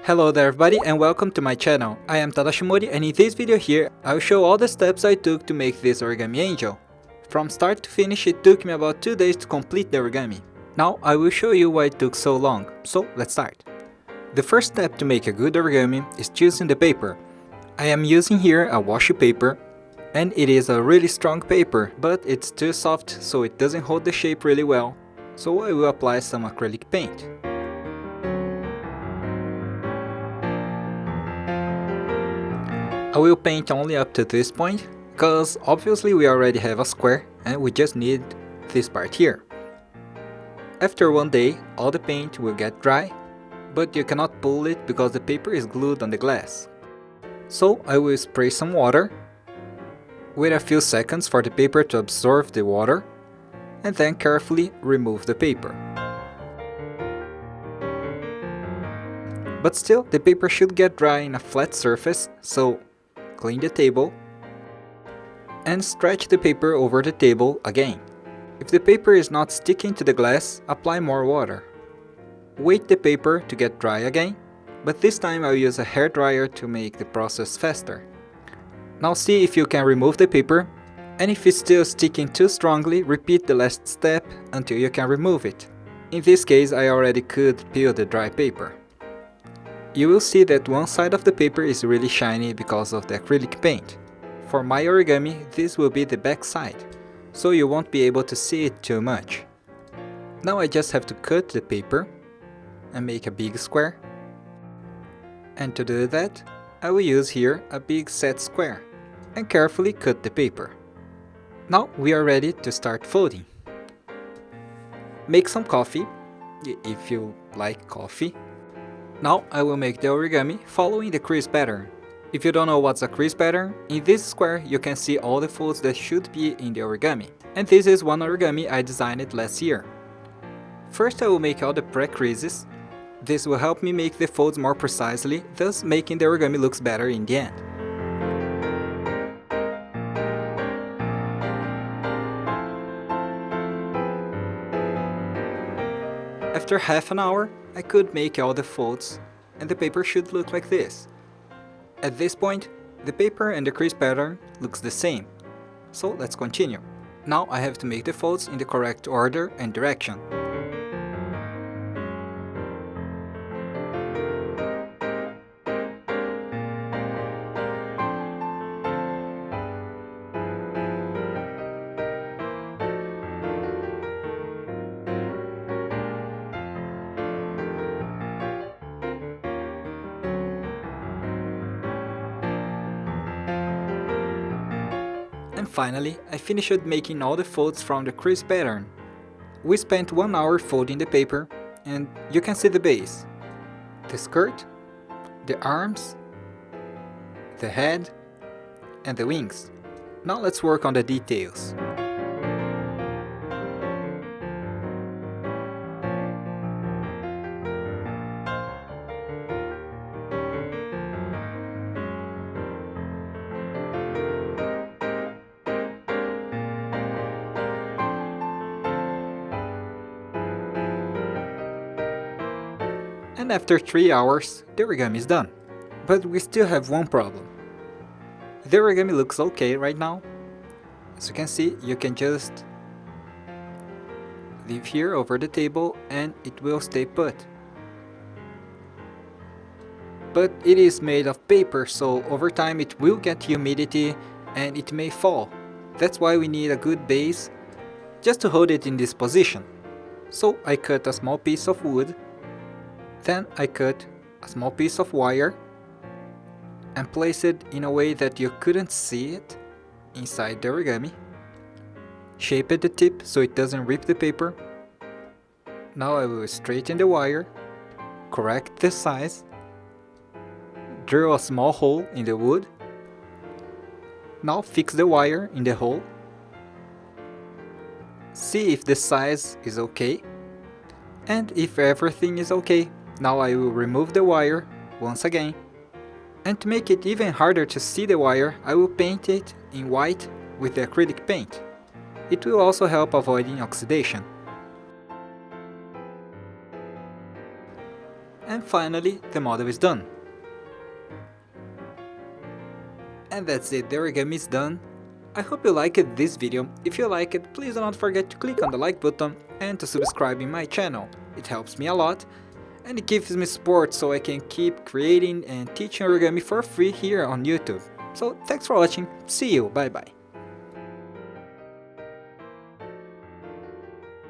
Hello there everybody and welcome to my channel. I am Tadashi Mori and in this video here I will show all the steps I took to make this origami angel. From start to finish it took me about 2 days to complete the origami. Now I will show you why it took so long, so let's start. The first step to make a good origami is choosing the paper. I am using here a washi paper and it is a really strong paper, but it's too soft so it doesn't hold the shape really well, so I will apply some acrylic paint. I will paint only up to this point, because obviously we already have a square and we just need this part here. After 1 day, all the paint will get dry, but you cannot pull it because the paper is glued on the glass. So I will spray some water, wait a few seconds for the paper to absorb the water, and then carefully remove the paper. But still, the paper should get dry in a flat surface, so clean the table and stretch the paper over the table again. If the paper is not sticking to the glass, apply more water. Wait the paper to get dry again, but this time I'll use a hair dryer to make the process faster. Now see if you can remove the paper, and if it's still sticking too strongly, repeat the last step until you can remove it. In this case I already could peel the dry paper. You will see that one side of the paper is really shiny because of the acrylic paint. For my origami, this will be the back side, so you won't be able to see it too much. Now I just have to cut the paper and make a big square. And to do that, I will use here a big set square and carefully cut the paper. Now we are ready to start folding. Make some coffee, if you like coffee. Now I will make the origami following the crease pattern. If you don't know what's a crease pattern, in this square you can see all the folds that should be in the origami. And this is one origami I designed last year. First I will make all the pret creases. This will help me make the folds more precisely, thus making the origami looks better in the end. After half an hour, I could make all the folds and the paper should look like this. At this point, the paper and the crease pattern looks the same, so let's continue. Now I have to make the folds in the correct order and direction. And finally, I finished making all the folds from the crease pattern. We spent 1 hour folding the paper, and you can see the base, the skirt, the arms, the head, and the wings. Now let's work on the details. And after 3 hours, the origami is done. But we still have one problem. The origami looks okay right now. As you can see, you can just leave here over the table and it will stay put. But it is made of paper, so over time it will get humidity and it may fall. That's why we need a good base just to hold it in this position. So I cut a small piece of wood. Then I cut a small piece of wire and place it in a way that you couldn't see it inside the origami. Shape the tip so it doesn't rip the paper. Now I will straighten the wire, correct the size, drill a small hole in the wood. Now fix the wire in the hole. See if the size is okay. And if everything is okay, now I will remove the wire once again. And to make it even harder to see the wire, I will paint it in white with the acrylic paint. It will also help avoiding oxidation. And finally, the model is done. And that's it, the origami is done. I hope you liked this video. If you like it, please do not forget to click on the like button and to subscribe in my channel. It helps me a lot and it gives me support so I can keep creating and teaching origami for free here on YouTube. So thanks for watching, see you, bye bye.